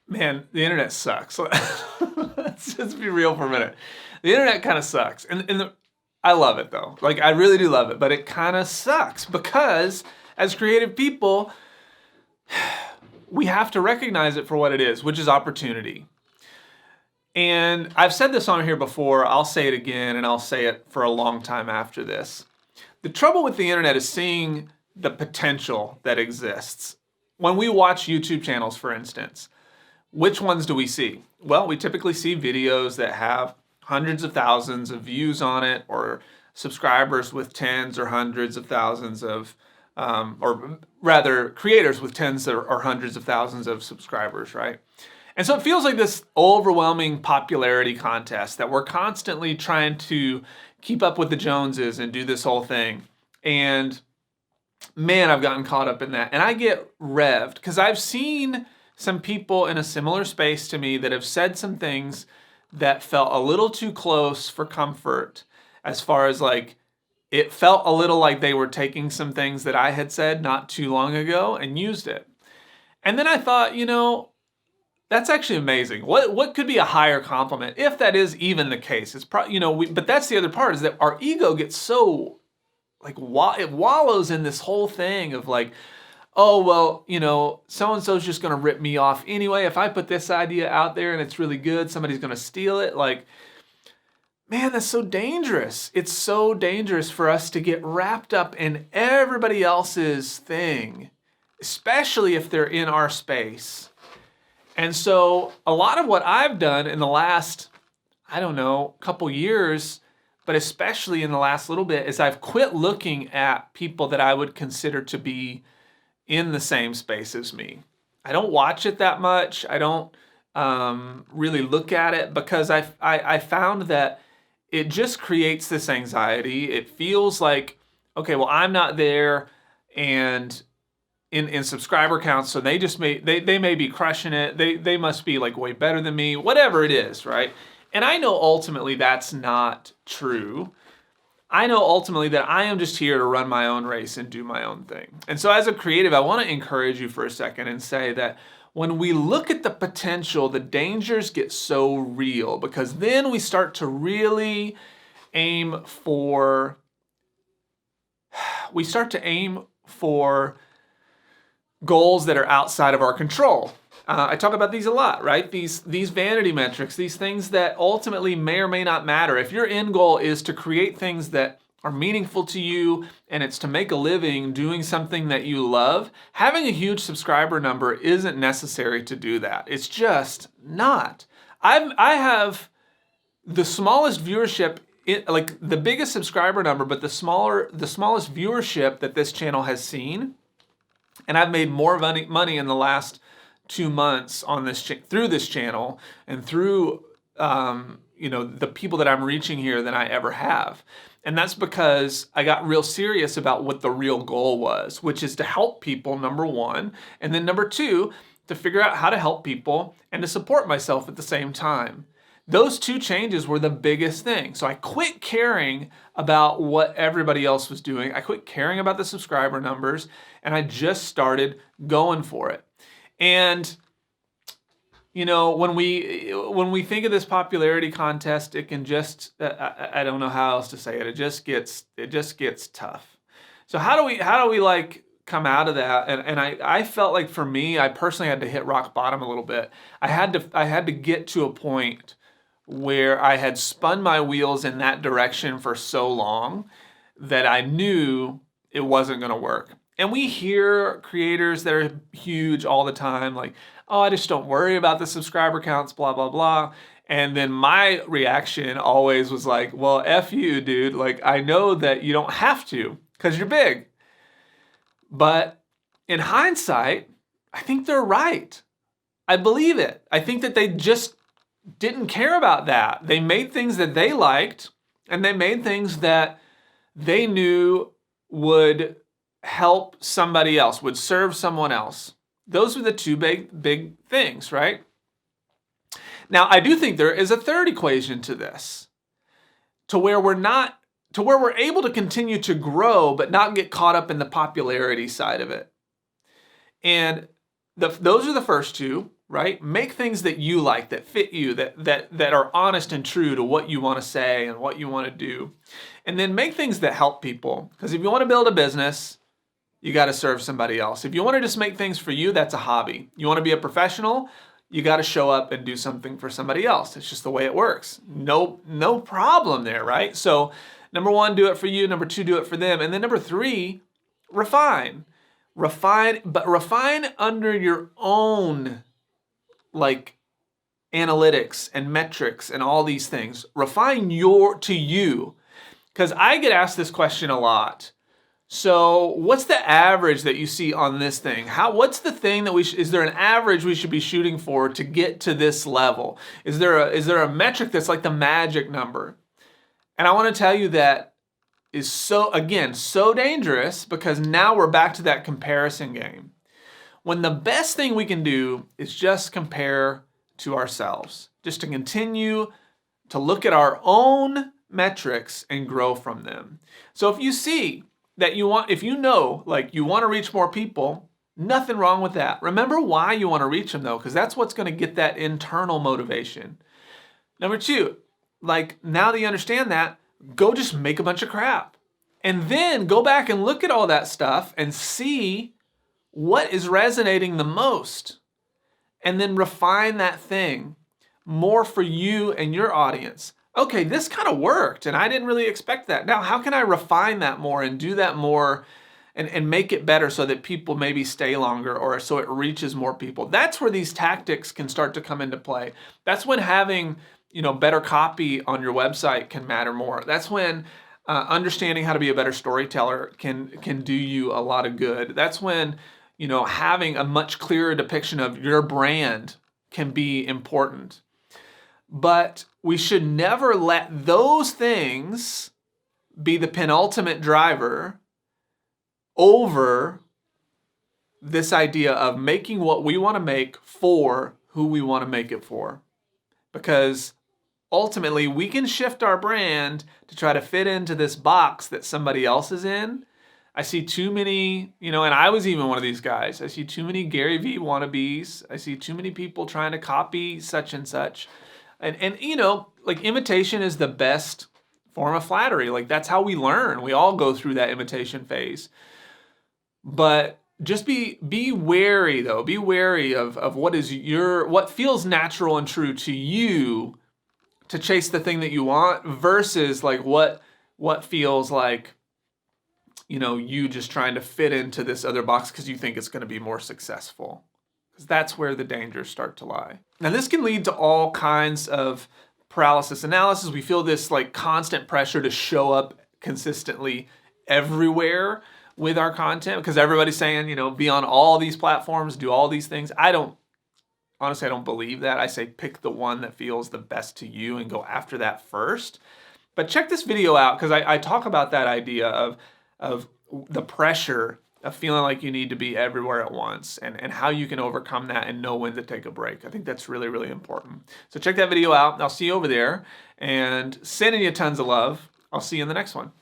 Man, the internet sucks. Let's just be real for a minute. The internet kind of sucks. I love it though. Like, I really do love it, but it kind of sucks because as creative people, we have to recognize it for what it is, which is opportunity. And I've said this on here before, I'll say it again, and I'll say it for a long time after this. The trouble with the internet is seeing the potential that exists. When we watch YouTube channels, for instance, which ones do we see? Well, we typically see videos that have hundreds of thousands of views on it, or subscribers with tens or hundreds of thousands of, or rather creators with tens or hundreds of thousands of subscribers, right? And so it feels like this overwhelming popularity contest that we're constantly trying to keep up with the Joneses and do this whole thing. And man, I've gotten caught up in that. And I get revved because I've seen some people in a similar space to me that have said some things that felt a little too close for comfort, as far as like, it felt a little like they were taking some things that I had said not too long ago and used it. And then I thought, that's actually amazing. What could be a higher compliment, if that is even the case? It's probably, but that's the other part, is that our ego gets so like, it wallows in this whole thing of like, oh, well, so-and-so's just going to rip me off anyway. If I put this idea out there and it's really good, somebody's going to steal it. Like, man, that's so dangerous. It's so dangerous for us to get wrapped up in everybody else's thing, especially if they're in our space. And so a lot of what I've done in the last, couple years, but especially in the last little bit, is I've quit looking at people that I would consider to be in the same space as me. I don't watch it that much. I don't really look at it because I found that it just creates this anxiety. It feels like, okay, well, I'm not there, and in subscriber counts, so they may be crushing it. They must be like way better than me, whatever it is, right? And I know ultimately that's not true. I know ultimately that I am just here to run my own race and do my own thing. And so as a creative, I want to encourage you for a second and say that when we look at the potential, the dangers get so real, because then we start to really aim for goals that are outside of our control. I talk about these a lot, right? These vanity metrics, these things that ultimately may or may not matter. If your end goal is to create things that are meaningful to you, and it's to make a living doing something that you love, having a huge subscriber number isn't necessary to do that. It's just not. I have the smallest viewership, like the biggest subscriber number, but the smallest viewership that this channel has seen. And I've made more money in the last 2 months on this through this channel and through the people that I'm reaching here than I ever have. And that's because I got real serious about what the real goal was, which is to help people, number one, and then number two, to figure out how to help people and to support myself at the same time. Those two changes were the biggest thing. So I quit caring about what everybody else was doing. I quit caring about the subscriber numbers, and I just started going for it. And when we think of this popularity contest, it can just I don't know how else to say it. It just gets tough. So how do we like come out of that? And I felt like, for me, I personally had to hit rock bottom a little bit. I had to get to a point where I had spun my wheels in that direction for so long that I knew it wasn't going to work. And we hear creators that are huge all the time, like, oh, I just don't worry about the subscriber counts, blah, blah, blah. And then my reaction always was like, well, F you, dude. Like, I know that you don't have to because you're big. But in hindsight, I think they're right. I believe it. I think that they just didn't care about that. They made things that they liked, and they made things that they knew would help somebody else, would serve someone else. Those were the two big things, right? Now, I do think there is a third equation to this, to where we're able to continue to grow but not get caught up in the popularity side of it. And those are the first two. right? Make things that you like, that fit you, that are honest and true to what you want to say and what you want to do. And then make things that help people. Because if you want to build a business, you got to serve somebody else. If you want to just make things for you, that's a hobby. You want to be a professional, you got to show up and do something for somebody else. It's just the way it works. No problem there, right? So number one, do it for you. Number two, do it for them. And then number three, refine. But refine under your own like analytics and metrics and all these things. Refine to you. Because I get asked this question a lot. So what's the average that you see on this thing? What's the thing that is there an average we should be shooting for to get to this level? Is there a metric that's like the magic number? And I want to tell you that is so dangerous, because now we're back to that comparison game. When the best thing we can do is just compare to ourselves, just to continue to look at our own metrics and grow from them. So if you see that if you know, like you want to reach more people, nothing wrong with that. Remember why you want to reach them though, because that's what's going to get that internal motivation. Number two, like now that you understand that, go just make a bunch of crap. And then go back and look at all that stuff and see what is resonating the most. And then refine that thing more for you and your audience. Okay, this kind of worked and I didn't really expect that. Now, how can I refine that more and do that more and make it better so that people maybe stay longer or so it reaches more people? That's where these tactics can start to come into play. That's when having, better copy on your website can matter more. That's when understanding how to be a better storyteller can do you a lot of good. That's when, having a much clearer depiction of your brand can be important. But we should never let those things be the penultimate driver over this idea of making what we want to make for who we want to make it for. Because ultimately, we can shift our brand to try to fit into this box that somebody else is in. I see too many, and I was even one of these guys. I see too many Gary Vee wannabes. I see too many people trying to copy such and such. And like imitation is the best form of flattery. Like that's how we learn. We all go through that imitation phase. But just be wary though. Be wary of what feels natural and true to you to chase the thing that you want versus like what feels like, you just trying to fit into this other box because you think it's going to be more successful. Because that's where the dangers start to lie. Now this can lead to all kinds of paralysis analysis. We feel this like constant pressure to show up consistently everywhere with our content because everybody's saying, be on all these platforms, do all these things. Honestly, I don't believe that. I say pick the one that feels the best to you and go after that first. But check this video out because I talk about that idea of the pressure of feeling like you need to be everywhere at once and how you can overcome that and know when to take a break. I think that's really, really important. So check that video out. I'll see you over there and sending you tons of love. I'll see you in the next one.